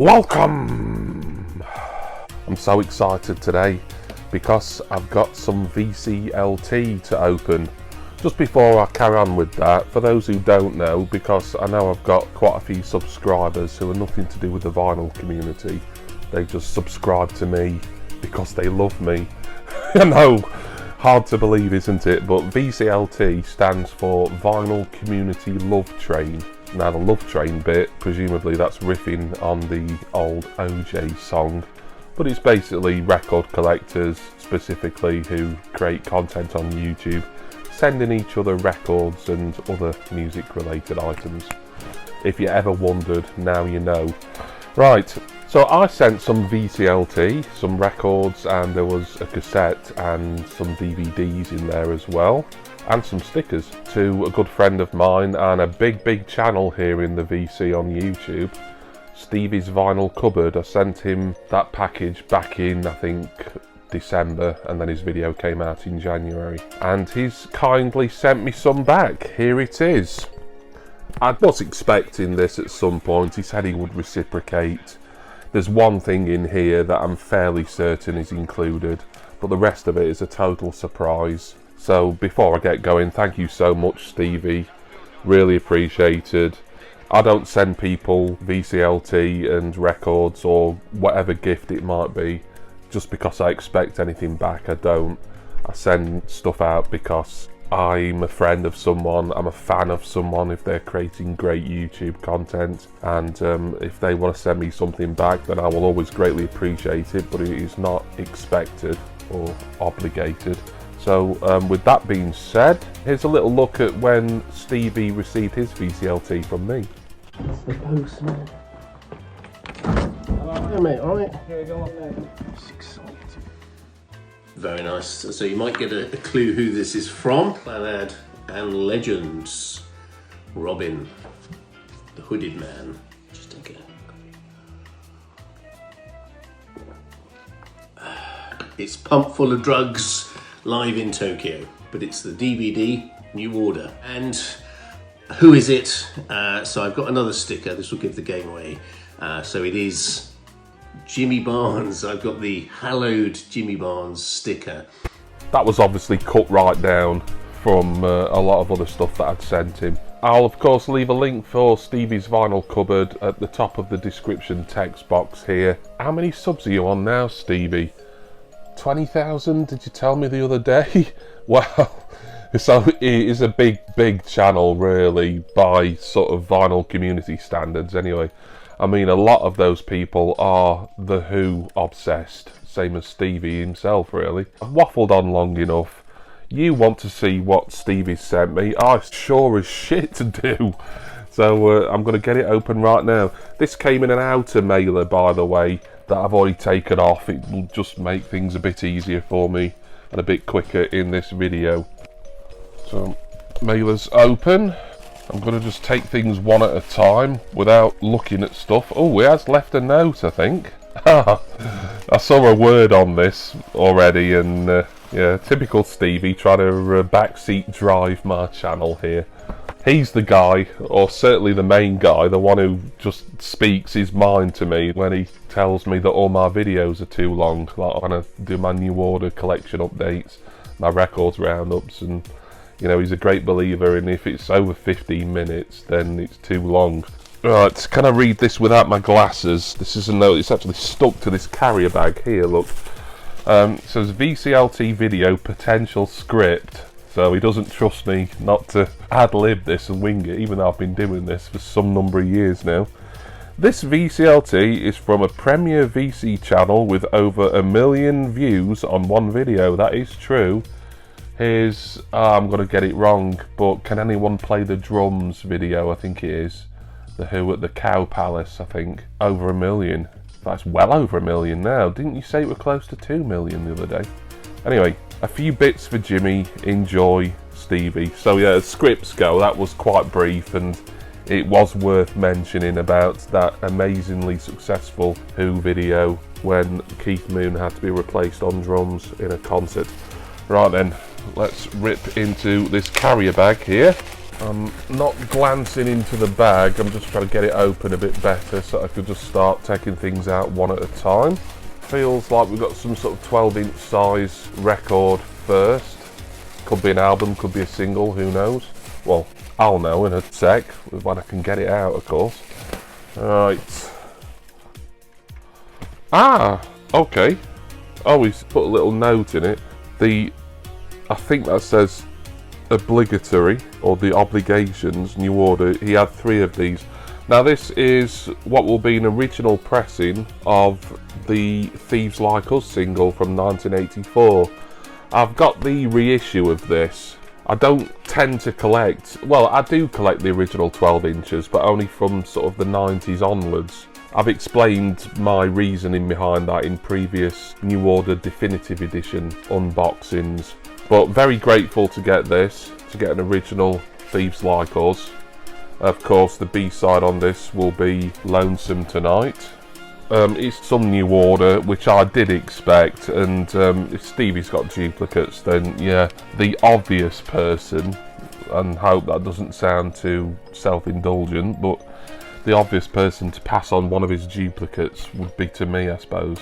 Welcome! I'm so excited today because I've got some VCLT to open. Just before I carry on with that, for those who don't know, because I know I've got quite a few subscribers who are nothing to do with the vinyl community, they just subscribe to me because they love me. I know, hard to believe, isn't it? But VCLT stands for Vinyl Community Love Train. Now the Love Train bit, presumably that's riffing on the old OJ song, but it's basically record collectors specifically who create content on YouTube, sending each other records and other music related items. If you ever wondered, now you know. Right, so I sent some VCLT, some records, and there was a cassette and some DVDs in there as well, and some stickers to a good friend of mine and a big channel here in the VC on YouTube, Stevie's Vinyl Cupboard. I sent him that package back in, I think, December, and then his video came out in January, and he's kindly sent me some back. Here it is. I was expecting this at some point. He said he would reciprocate. There's one thing in here that I'm fairly certain is included, but the rest of it is a total surprise. So before I get going, thank you so much, Stevie. Really appreciated. I don't send people VCLT and records or whatever gift it might be just because I expect anything back. I don't. I send stuff out because I'm a friend of someone, I'm a fan of someone if they're creating great YouTube content, and if they want to send me something back, then I will always greatly appreciate it, but it is not expected or obligated. So with that being said, here's a little look at when Stevie received his VCLT from me. It's the postman. Hello, mate, alright? Here we go, mate. It's exciting. Very nice. So you might get a clue who this is from. Clannad and Legends. Robin, the Hooded Man. Just take a... It's Pumped Full of Drugs, live in Tokyo. But it's the DVD, New Order. And who is it? So I've got another sticker. This will give the game away. So it is Jimmy Barnes. I've got the hallowed Jimmy Barnes sticker. That was obviously cut right down from a lot of other stuff that I'd sent him. I'll of course leave a link for Stevie's Vinyl Cupboard at the top of the description text box here. How many subs are you on now, Stevie? 20,000, did you tell me the other day? Well, so it is a big channel really, by sort of vinyl community standards anyway. I mean, a lot of those people are The Who obsessed, same as Stevie himself really. I've waffled on long enough. You want to see what Stevie sent me? I sure as shit to do. So I'm going to get it open right now. This came in an outer mailer, by the way, that I've already taken off. It will just make things a bit easier for me and a bit quicker in this video. So, mailer's open. I'm going to just take things one at a time without looking at stuff. Oh, he has left a note, I think. I saw a word on this already, and yeah, typical Stevie trying to backseat drive my channel here. He's the guy, or certainly the main guy, the one who just speaks his mind to me when he tells me that all my videos are too long. Like when I do my New Order collection updates, my records roundups, and you know, he's a great believer in if it's over 15 minutes, then it's too long. Right, can I read this without my glasses? This is a note, it's actually stuck to this carrier bag here, look. It says VCLT video potential script. So he doesn't trust me not to ad-lib this and wing it, even though I've been doing this for some number of years now. This VCLT is from a premier VC channel with over 1 million views on one video. That is true. Here's, I'm going to get it wrong, but Can Anyone Play the Drums video, I think it is. The Who at the Cow Palace, I think. Over 1 million. That's well over 1 million now. Didn't you say it were close to 2 million the other day? Anyway, a few bits for Jimmy. Enjoy, Stevie. So yeah, as scripts go, that was quite brief, and it was worth mentioning about that amazingly successful Who video when Keith Moon had to be replaced on drums in a concert. Right then, let's rip into this carrier bag here. I'm not glancing into the bag, I'm just trying to get it open a bit better so I could just start taking things out one at a time. Feels like we've got some sort of 12-inch size record first. Could be an album, could be a single, who knows. Well, I'll know in a sec, when I can get it out, of course. Right. Ah, okay. Oh, he's put a little note in it. I think that says obligatory, or the obligations, new order. He had 3 of these. Now this is what will be an original pressing of the Thieves Like Us single from 1984. I've got the reissue of this. I don't tend to collect, well, I do collect the original 12 inches, but only from sort of the 90s onwards. I've explained my reasoning behind that in previous New Order Definitive Edition unboxings. But very grateful to get this, to get an original Thieves Like Us. Of course, the B-side on this will be Lonesome Tonight. It's some New Order, which I did expect, and if Stevie's got duplicates, then yeah, the obvious person, and hope that doesn't sound too self-indulgent, but the obvious person to pass on one of his duplicates would be to me, I suppose.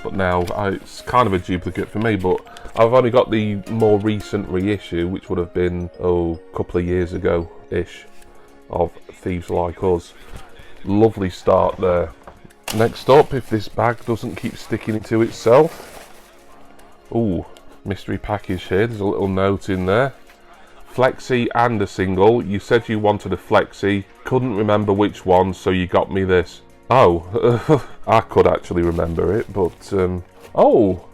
But now it's kind of a duplicate for me, but I've only got the more recent reissue, which would have been a couple of years ago-ish, of Thieves Like Us. Lovely start there. Next up, if this bag doesn't keep sticking to itself. Ooh, mystery package here, there's a little note in there. Flexi and a single. You said you wanted a flexi, couldn't remember which one, so you got me this. Oh, I could actually remember it, but oh,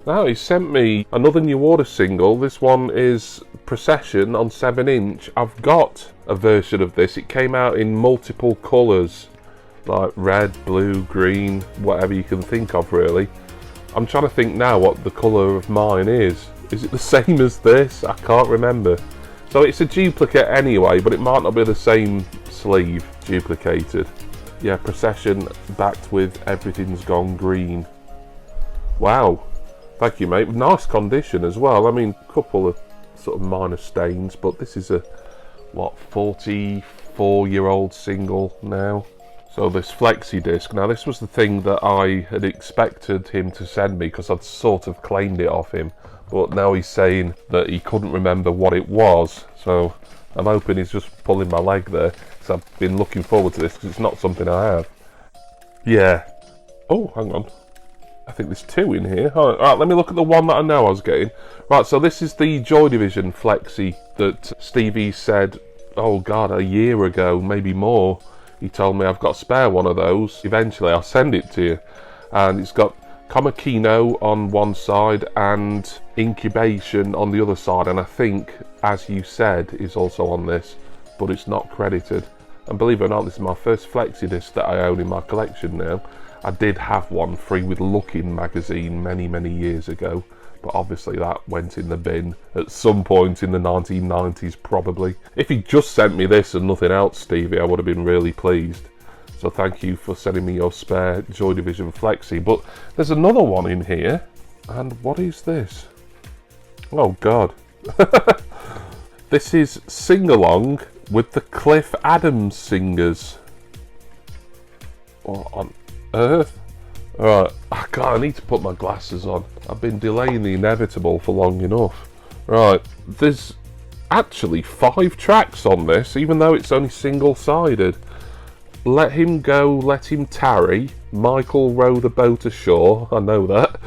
now he sent me another New Order single. This one is Procession on 7-inch. I've got a version of this. It came out in multiple colours, like red, blue, green, whatever you can think of really. I'm trying to think now what the colour of mine is. Is it the same as this? I can't remember. So it's a duplicate anyway, but it might not be the same sleeve duplicated. Yeah, Procession backed with Everything's Gone Green. Wow. Thank you, mate. Nice condition as well. I mean, a couple of sort of minor stains, but this is a, what, 44-year-old single now. So this flexi disc, now this was the thing that I had expected him to send me because I'd sort of claimed it off him. But now he's saying that he couldn't remember what it was. So I'm hoping he's just pulling my leg there, because I've been looking forward to this, because it's not something I have. Yeah. Oh, hang on. I think there's 2 in here. Alright, let me look at the one that I know I was getting. Right, so this is the Joy Division flexi that Stevie said, oh god, a year ago, maybe more. He told me I've got a spare one of those. Eventually I'll send it to you. And it's got Comakino on one side and Incubation on the other side, and I think, as you said, is also on this, but it's not credited. And believe it or not, this is my first flexi disc that I own in my collection now. I did have one Free with Looking magazine many years ago, but obviously that went in the bin at some point in the 1990s probably. If he just sent me this and nothing else, Stevie, I would have been really pleased. So thank you for sending me your spare Joy Division flexi. But there's another one in here, and what is this? Oh god. This is Sing Along with the Cliff Adams Singers. What on earth? Alright, I need to put my glasses on. I've been delaying the inevitable for long enough. Right, there's actually 5 tracks on this, even though it's only single-sided. Let Him Go, Let Him Tarry, Michael Row the Boat Ashore, I know that,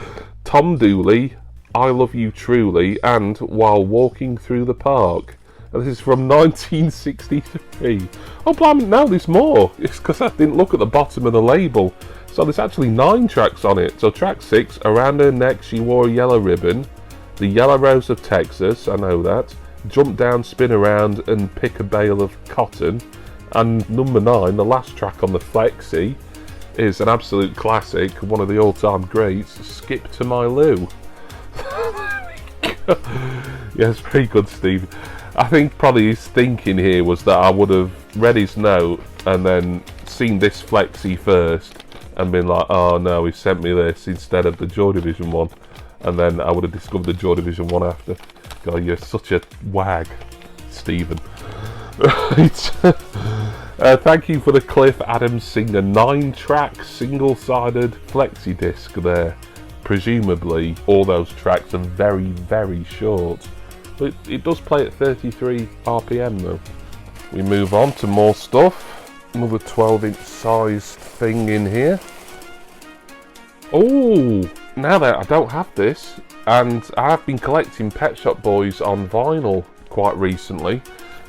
Tom Dooley, I Love You Truly, and While Walking Through the Park. And this is from 1963. Oh, blimey, no, there's more. It's because I didn't look at the bottom of the label. So there's actually 9 tracks on it. So track 6, Around Her Neck She Wore a Yellow Ribbon, The Yellow Rose of Texas, I know that, Jump Down, Spin Around, and Pick a Bale of Cotton. And number 9, the last track on the flexi, is an absolute classic, one of the all-time greats, Skip to My Lou. Yes, very good, Steve. I think probably his thinking here was that I would have read his note and then seen this flexi first and been like, oh no, he sent me this instead of the Joy Division one, and then I would have discovered the Joy Division one after. God, you're such a wag, Stephen. Right. Thank you for the Cliff Adams Singer 9-track single-sided flexi disc there. Presumably all those tracks are very, very short. But it does play at 33 RPM though. We move on to more stuff. Another 12-inch size thing in here. Oh, now that I don't have this, and I have been collecting Pet Shop Boys on vinyl quite recently.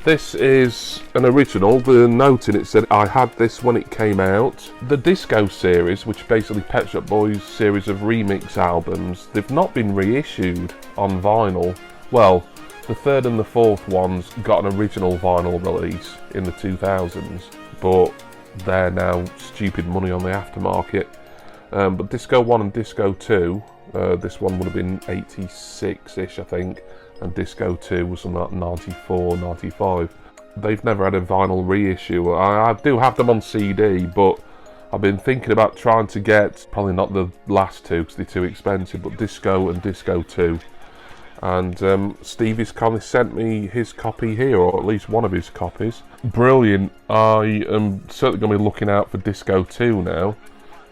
This is an original. The note in it said I had this when it came out. The Disco series, which basically Pet Shop Boys series of remix albums, they've not been reissued on vinyl. Well, the third and the fourth ones got an original vinyl release in the 2000s, but they're now stupid money on the aftermarket. But Disco 1 and Disco 2, this one would have been 86-ish I think, and Disco 2 was something like 94, 95. They've never had a vinyl reissue. I do have them on CD, but I've been thinking about trying to get, probably not the last two because they're too expensive, but Disco and Disco 2. And Stevie's kindly sent me his copy here, or at least one of his copies. Brilliant. I am certainly going to be looking out for Disco 2 now.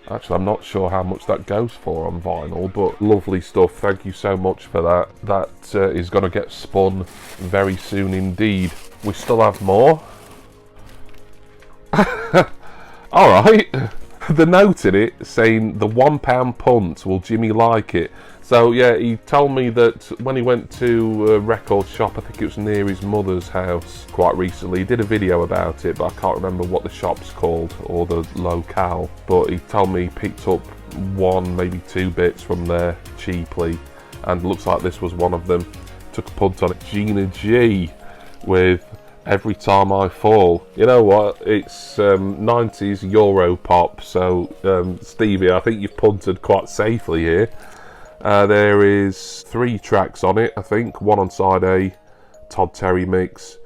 Actually, I'm not sure how much that goes for on vinyl, but lovely stuff. Thank you so much for that. That is going to get spun very soon indeed. We still have more. Alright. The note in it saying the £1 punt, will Jimmy like it? So yeah, he told me that when he went to a record shop, I think it was near his mother's house quite recently, he did a video about it, but I can't remember what the shop's called or the locale. But he told me he picked up 1, maybe 2 bits from there cheaply, and looks like this was one of them. Took a punt on it. Gina G with Every Time I Fall. You know what? It's 90s Euro pop, so Stevie, I think you've punted quite safely here. There is 3 tracks on it, I think. 1 on side A, Todd Terry mix,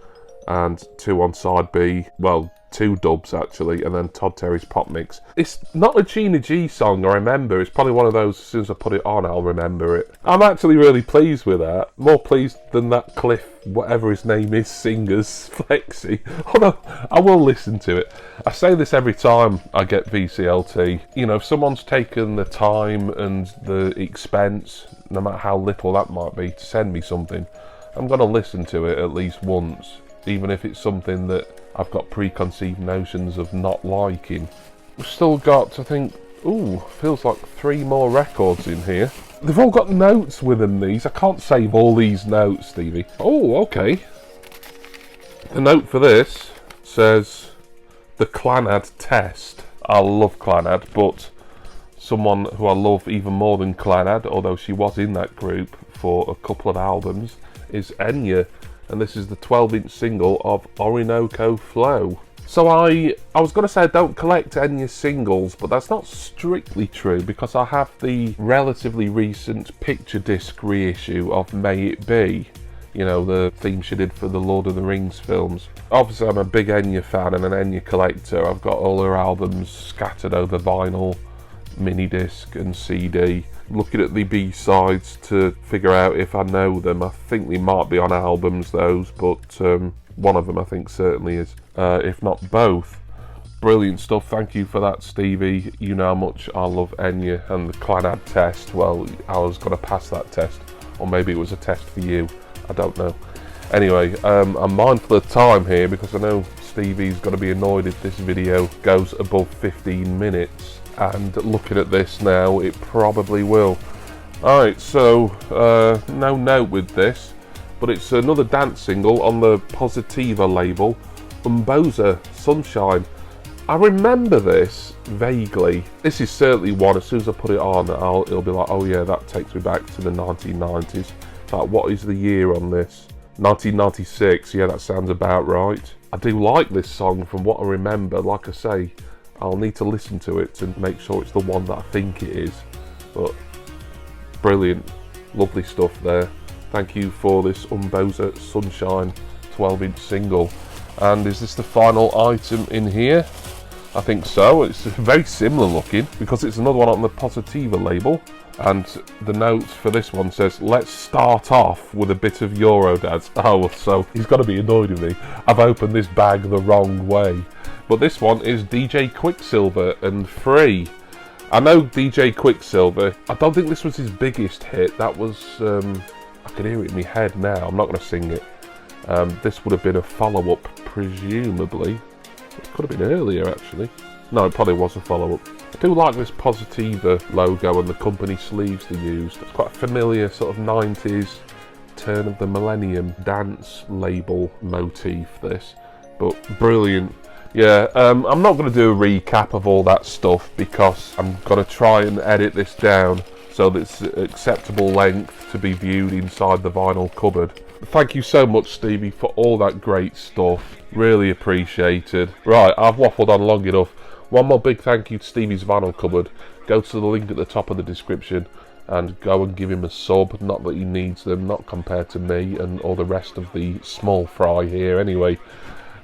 and 2 on side B. Well, 2 dubs actually, and then Todd Terry's pop mix. It's not a Gina G song, I remember. It's probably one of those, as soon as I put it on, I'll remember it. I'm actually really pleased with that. More pleased than that Cliff, whatever his name is, singer's flexi. Although, I will listen to it. I say this every time I get VCLT. You know, if someone's taken the time and the expense, no matter how little that might be, to send me something, I'm going to listen to it at least once, even if it's something that I've got preconceived notions of not liking. We've still got, I think, ooh, feels like 3 more records in here. They've all got notes with them, these. I can't save all these notes, Stevie. Oh, okay. The note for this says, the Clanad test. I love Clanad, but someone who I love even more than Clanad, although she was in that group for a couple of albums, is Enya. And this is the 12-inch single of Orinoco Flow. So I was going to say I don't collect Enya singles, but that's not strictly true because I have the relatively recent picture disc reissue of May It Be. You know, the theme she did for the Lord of the Rings films. Obviously I'm a big Enya fan and an Enya collector. I've got all her albums scattered over vinyl, mini disc and CD. Looking at the B-sides to figure out if I know them. I think they might be on albums, those, but one of them I think certainly is, if not both. Brilliant stuff. Thank you for that, Stevie. You know how much I love Enya, and the Clanad test, well, I was going to pass that test, or maybe it was a test for you, I don't know. Anyway, I'm mindful of time here because I know Stevie's going to be annoyed if this video goes above 15 minutes. And looking at this now, it probably will. Alright, so no note with this, but it's another dance single on the Positiva label, Umboza Sunshine. I remember this vaguely. This is certainly one, as soon as I put it on, it'll be like, oh yeah, that takes me back to the 1990s. Like, what is the year on this? 1996, yeah, that sounds about right. I do like this song from what I remember. Like I say, I'll need to listen to it to make sure it's the one that I think it is. But brilliant, lovely stuff there. Thank you for this Umboza Sunshine 12-inch single. And is this the final item in here? I think so. It's very similar looking because it's another one on the Positiva label. And the notes for this one says, let's start off with a bit of Eurodads. Oh, so he's got to be annoyed with me. I've opened this bag the wrong way. But this one is DJ Quicksilver and free. I know DJ Quicksilver, I don't think this was his biggest hit. That was, I can hear it in my head now. I'm not going to sing it. This would have been a follow-up, presumably. It could have been earlier, actually. No, it probably was a follow-up. I do like this Positiva logo and the company sleeves they used. It's quite a familiar sort of 90s turn of the millennium dance label motif, this. But brilliant. Yeah, I'm not going to do a recap of all that stuff because I'm going to try and edit this down so that it's acceptable length to be viewed inside the vinyl cupboard. Thank you so much, Stevie, for all that great stuff. Really appreciated. Right, I've waffled on long enough. One more big thank you to Stevie's Vinyl Cupboard. Go to the link at the top of the description and go and give him a sub. Not that he needs them, not compared to me and all the rest of the small fry here anyway.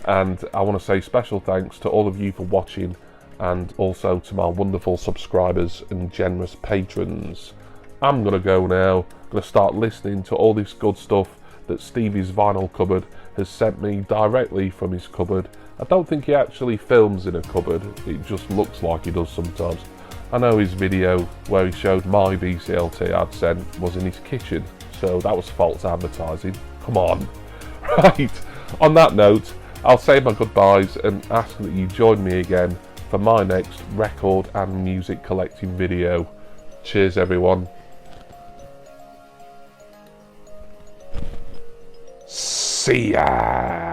And I want to say special thanks to all of you for watching, and also to my wonderful subscribers and generous patrons. I'm going to go now. I'm going to start listening to all this good stuff that Stevie's Vinyl Cupboard has sent me directly from his cupboard. I don't think he actually films in a cupboard, it just looks like he does sometimes. I know his video where he showed my VCLT I'd sent was in his kitchen, so that was false advertising. Come on. Right, on that note, I'll say my goodbyes and ask that you join me again for my next record and music collecting video. Cheers everyone. See ya!